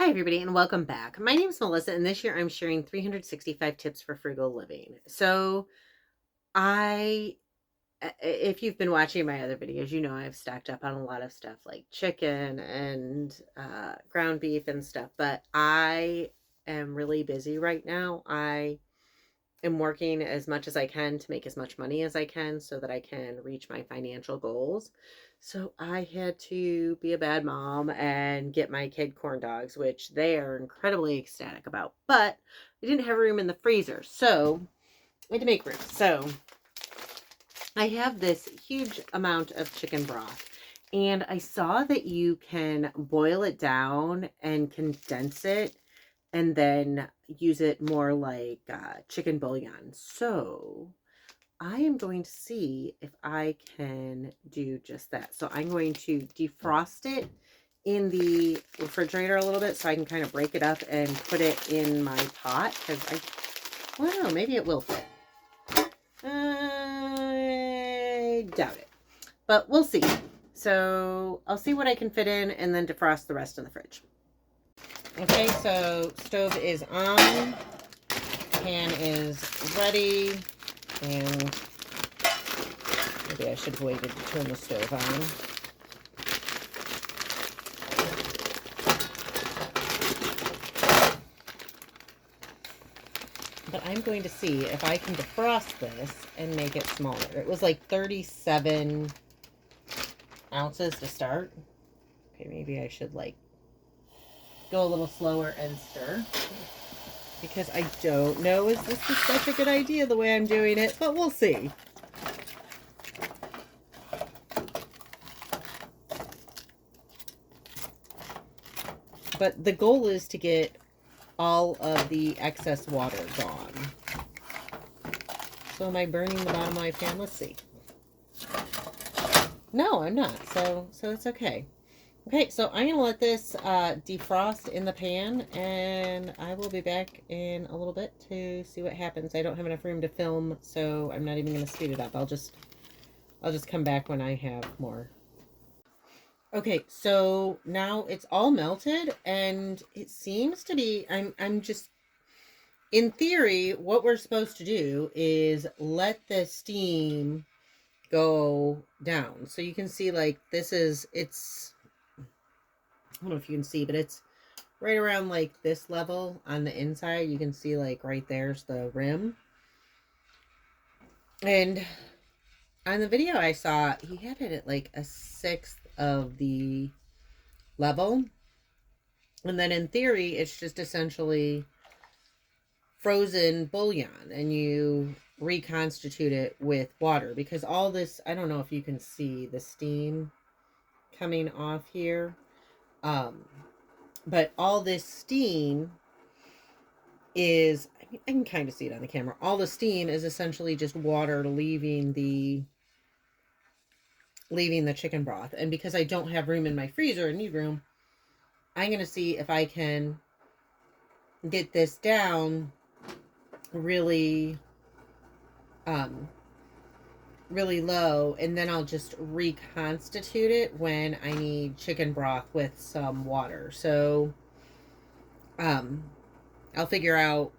Hi, everybody, and welcome back. My name is Melissa, and this year I'm sharing 365 tips for frugal living. I, if you've been watching my other videos, you know I've stacked up on a lot of stuff like chicken and ground beef and stuff, but I am really busy right now. I am working as much as I can to make as much money as I can so that I can reach my financial goals. So I had to be a bad mom and get my kid corn dogs, which they are incredibly ecstatic about. But I didn't have room in the freezer, so I had to make room. So I have this huge amount of chicken broth. And I saw that you can boil it down and condense it and then use it more like chicken bouillon. So I am going to see if I can do just that. So I'm going to defrost it in the refrigerator a little bit so I can kind of break it up and put it in my pot because I don't know, maybe it will fit. I doubt it, but we'll see. So I'll see what I can fit in and then defrost the rest in the fridge. Okay, so stove is on, pan is ready, and maybe I should have waited to turn the stove on. But I'm going to see if I can defrost this and make it smaller. It was like 37 ounces to start. Okay, maybe I should like go a little slower and stir. Because I don't know if this is such a good idea the way I'm doing it, but we'll see. But the goal is to get all of the excess water gone. So am I burning the bottom of my pan? Let's see. No, I'm not. So it's okay. Okay, so I'm going to let this defrost in the pan, and I will be back in a little bit to see what happens. I don't have enough room to film, so I'm not even going to speed it up. I'll just come back when I have more. Okay, so now it's all melted, and it seems to be, I'm just, in theory, what we're supposed to do is let the steam go down. So you can see, like, it's, I don't know if you can see, but it's right around like this level on the inside. You can see like right there's the rim. And on the video I saw, he had it at like a sixth of the level. And then in theory, it's just essentially frozen bouillon, and you reconstitute it with water because all this, I don't know if you can see the steam coming off here. But all this steam is, I can kind of see it on the camera. All the steam is essentially just water leaving the chicken broth. And because I don't have room in my freezer and need room, I'm going to see if I can get this down really, really low, and then I'll just reconstitute it when I need chicken broth with some water. So, I'll figure out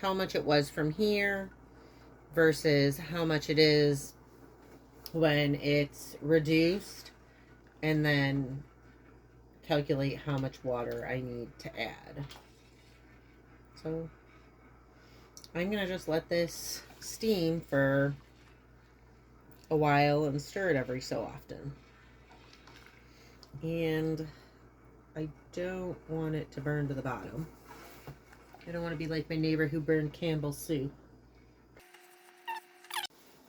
how much it was from here versus how much it is when it's reduced, and then calculate how much water I need to add. So I'm going to just let this steam for a while and stir it every so often. And I don't want it to burn to the bottom. I don't want to be like my neighbor who burned Campbell's soup.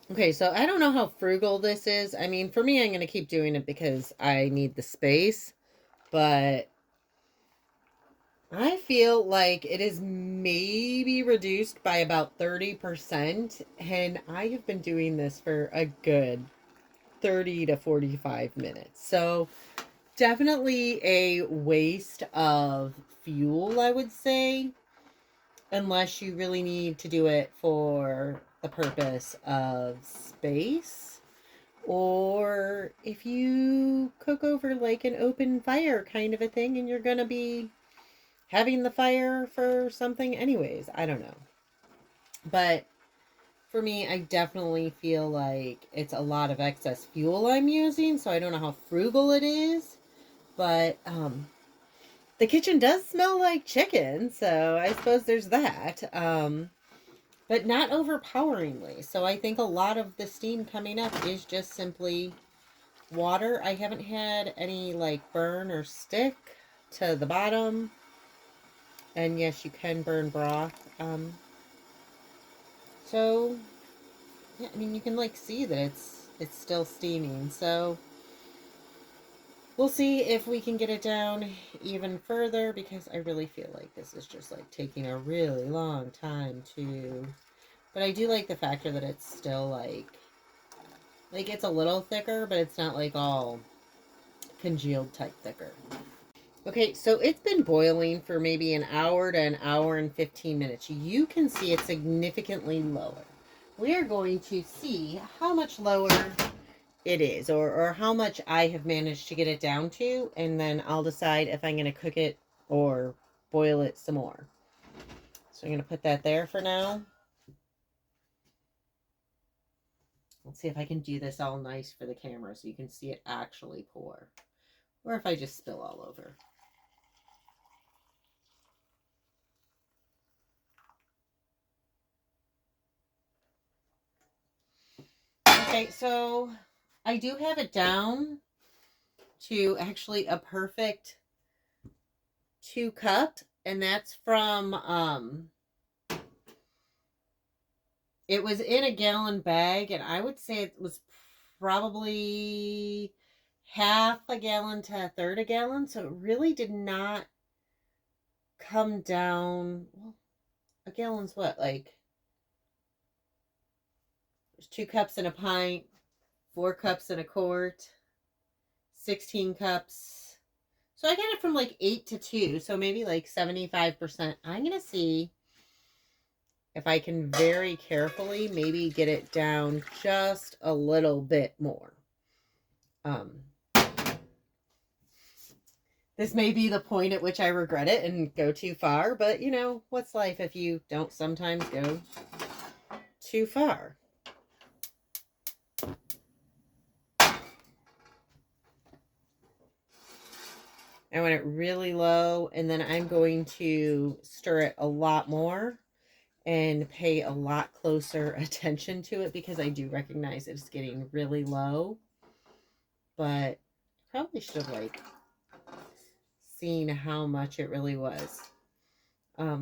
Okay, so I don't know how frugal this is. I mean, for me, I'm going to keep doing it because I need the space. But I feel like it is maybe reduced by about 30%. And I have been doing this for a good 30 to 45 minutes. So definitely a waste of fuel, I would say. Unless you really need to do it for the purpose of space, or if you cook over like an open fire kind of a thing and you're going to be having the fire for something anyways. I don't know. But for me, I definitely feel like it's a lot of excess fuel I'm using, so I don't know how frugal it is. But the kitchen does smell like chicken, so I suppose there's that. But not overpoweringly. So I think a lot of the steam coming up is just simply water. I haven't had any like burn or stick to the bottom. And yes, you can burn broth. So yeah, I mean you can like see that it's still steaming. So we'll see if we can get it down even further, because I really feel like this is just like taking a really long time to. But I do like the factor that it's still like it's a little thicker, but it's not like all congealed type thicker. Okay, so it's been boiling for maybe an hour to an hour and 15 minutes. You can see it's significantly lower. We are going to see how much lower it is, or how much I have managed to get it down to, and then I'll decide if I'm going to cook it or boil it some more. So I'm going to put that there for now. Let's see if I can do this all nice for the camera so you can see it actually pour. Or if I just spill all over. Okay, so I do have it down to actually a perfect 2 cup, and that's from it was in a gallon bag, and I would say it was probably half a gallon to a third a gallon, so it really did not come down. Well, a gallon's what, like there's 2 cups in a pint, 4 cups in a quart, 16 cups. So I got it from like 8 to 2, so maybe like 75%. I'm going to see if I can very carefully maybe get it down just a little bit more. This may be the point at which I regret it and go too far, but you know, what's life if you don't sometimes go too far? I want it really low, and then I'm going to stir it a lot more and pay a lot closer attention to it, because I do recognize it's getting really low. But probably should have like seen how much it really was. I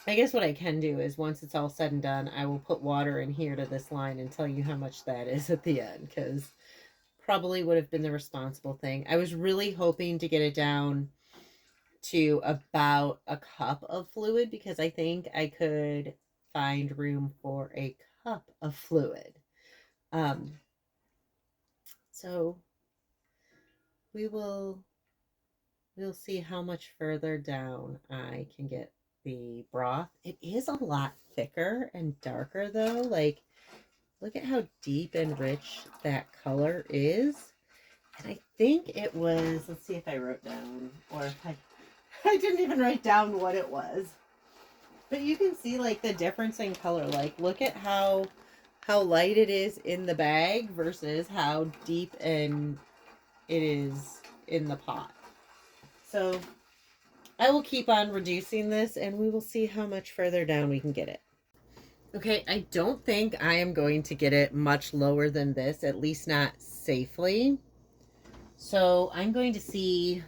guess what I can do is once it's all said and done, I will put water in here to this line and tell you how much that is at the end, because probably would have been the responsible thing. I was really hoping to get it down to about a cup of fluid, because I think I could find room for a cup of fluid. So we'll see how much further down I can get the broth. It is a lot thicker and darker though. Like, look at how deep and rich that color is. And I think it was, let's see if I wrote down, or if I didn't even write down what it was. But you can see like the difference in color. Like, look at how light it is in the bag versus how deep and it is in the pot. So I will keep on reducing this, and we will see how much further down we can get it. Okay, I don't think I am going to get it much lower than this, at least not safely. So I'm going to see.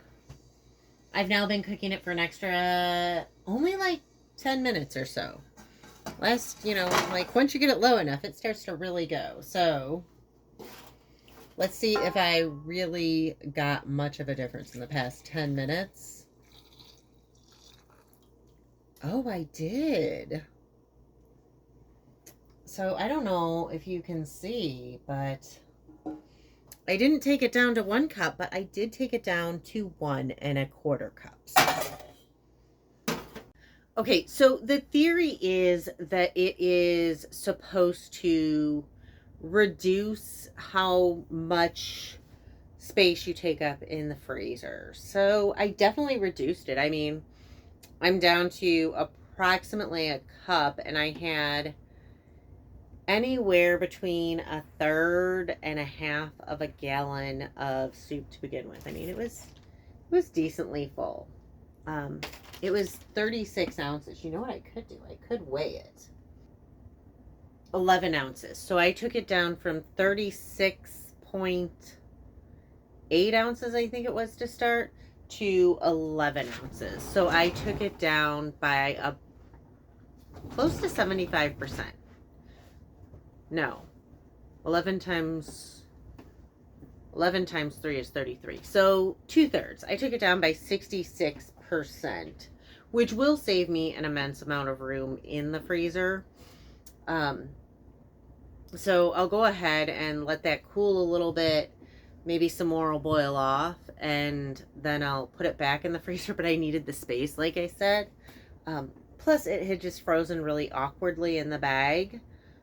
I've now been cooking it for an extra, only like 10 minutes or so. Last, like once you get it low enough, it starts to really go. So let's see if I really got much of a difference in the past 10 minutes. Oh, I did. So I don't know if you can see, but I didn't take it down to 1 cup, but I did take it down to 1 1/4 cups. Okay, so the theory is that it is supposed to reduce how much space you take up in the freezer. So I definitely reduced it. I mean, I'm down to approximately a cup, and I had anywhere between a third and a half of a gallon of soup to begin with. I mean, it was decently full. Um, it was 36 ounces. You know what I could do? I could weigh it. 11 ounces. So I took it down from 36.8 ounces, I think it was to start, to 11 ounces. So I took it down by a close to 75%. No, 11 times 11 times 3 is 33. So 2/3. I took it down by 66%, which will save me an immense amount of room in the freezer. Um, so I'll go ahead and let that cool a little bit. Maybe some more will boil off, and then I'll put it back in the freezer. But I needed the space, like I said. Plus, it had just frozen really awkwardly in the bag.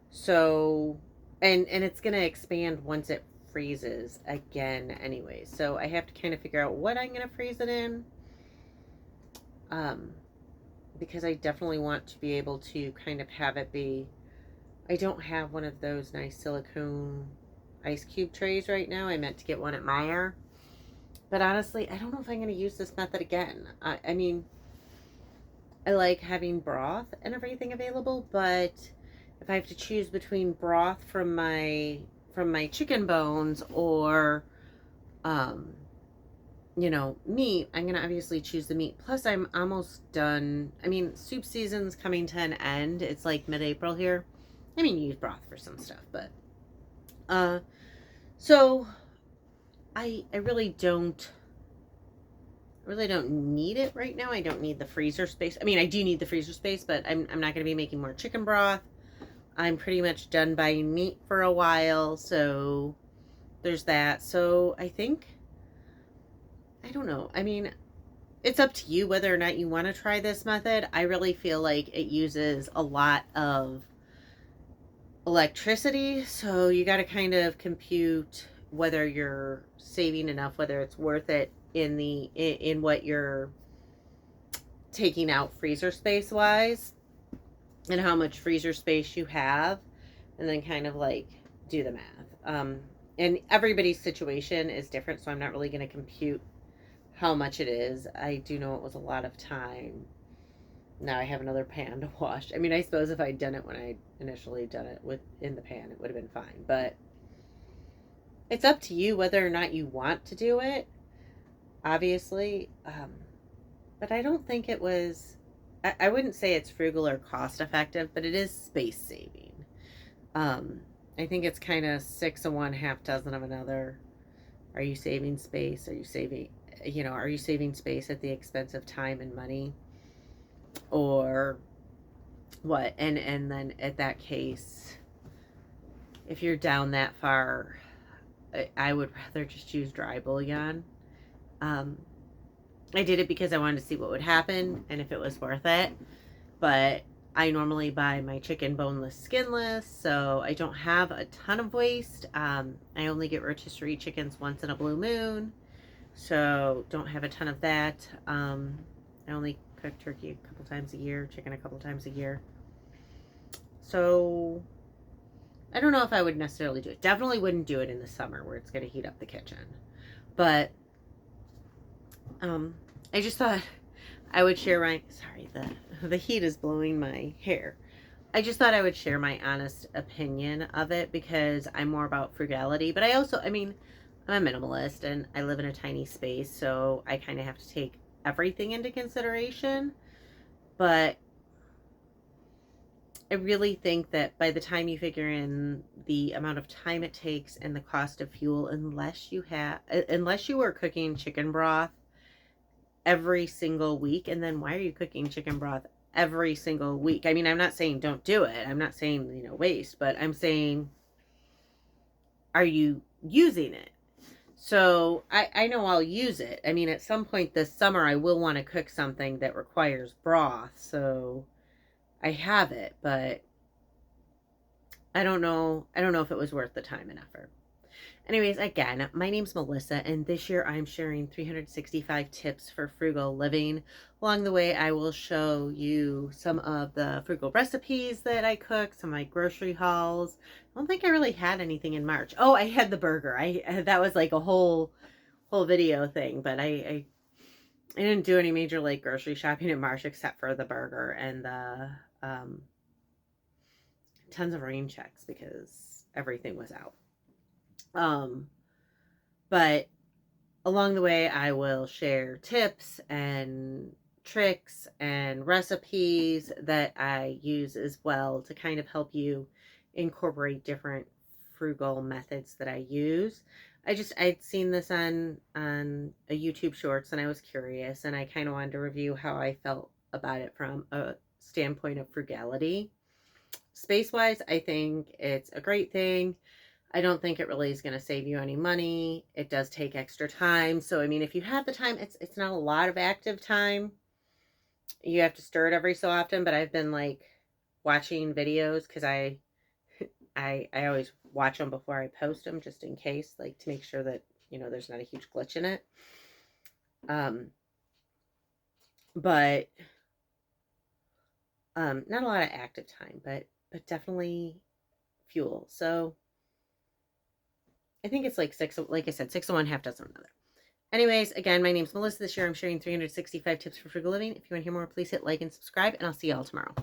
So, and it's gonna expand once it freezes again anyway. So I have to kind of figure out what I'm gonna freeze it in. Um, because I definitely want to be able to kind of have it be. I don't have one of those nice silicone ice cube trays right now. I meant to get one at Meijer. But honestly, I don't know if I'm going to use this method again. I mean, I like having broth and everything available, but if I have to choose between broth from my chicken bones or meat, I'm going to obviously choose the meat. Plus, I'm almost done. I mean, soup season's coming to an end. It's like mid-April here. I mean, you use broth for some stuff, but so I really don't need it right now. I don't need the freezer space. I mean, I do need the freezer space, but I'm not going to be making more chicken broth. I'm pretty much done buying meat for a while, so there's that. So I think, I don't know. I mean, it's up to you whether or not you want to try this method. I really feel like it uses a lot of electricity, so you got to kind of compute whether you're saving enough, whether it's worth it in what you're taking out freezer space wise, and how much freezer space you have, and then kind of like do the math. And everybody's situation is different, so I'm not really going to compute how much it is. I do know it was a lot of time. Now I have another pan to wash. I mean, I suppose if I'd done it when I initially done it in the pan, it would have been fine. But it's up to you whether or not you want to do it, obviously. But I don't think it was, I wouldn't say it's frugal or cost effective, but it is space saving. I think it's kind of 6 of one, half dozen of another. Are you saving space? Are you saving space at the expense of time and money? Or what? And then at that case, if you're down that far, I would rather just use dry bouillon. I did it because I wanted to see what would happen and if it was worth it. But I normally buy my chicken boneless, skinless, so I don't have a ton of waste. I only get rotisserie chickens once in a blue moon, so don't have a ton of that. I only cook turkey a couple times a year, chicken a couple times a year. So I don't know if I would necessarily do it. Definitely wouldn't do it in the summer where it's going to heat up the kitchen. But I just thought I would share sorry, the heat is blowing my hair. I just thought I would share my honest opinion of it because I'm more about frugality. But I mean, I'm a minimalist and I live in a tiny space, so I kind of have to take everything into consideration. But I really think that by the time you figure in the amount of time it takes and the cost of fuel, unless you are cooking chicken broth every single week, and then why are you cooking chicken broth every single week? I mean, I'm not saying don't do it. I'm not saying, waste, but I'm saying, are you using it? So I know I'll use it. I mean, at some point this summer, I will want to cook something that requires broth. So I have it, but I don't know. I don't know if it was worth the time and effort. Anyways, again, my name's Melissa, and this year I'm sharing 365 tips for frugal living. Along the way, I will show you some of the frugal recipes that I cook, some of my grocery hauls. I don't think I really had anything in March. Oh, I had the burger. I that was like a whole video thing, but I didn't do any major like grocery shopping in March except for the burger and the tons of rain checks because everything was out. Um, but along the way, I will share tips and tricks and recipes that I use as well to kind of help you incorporate different frugal methods that I use. I'd seen this on a YouTube Shorts and I was curious and I kind of wanted to review how I felt about it from a standpoint of frugality. Space wise, I think it's a great thing. I don't think it really is going to save you any money. It does take extra time. So I mean, if you have the time, it's not a lot of active time. You have to stir it every so often, but I've been like watching videos because I always watch them before I post them just in case, like to make sure that, there's not a huge glitch in it. But not a lot of active time, but definitely fuel. So I think it's like like I said, 6 of one, half dozen of another. Anyways, again, my name's Melissa. This year I'm sharing 365 tips for frugal living. If you want to hear more, please hit like and subscribe, and I'll see y'all tomorrow.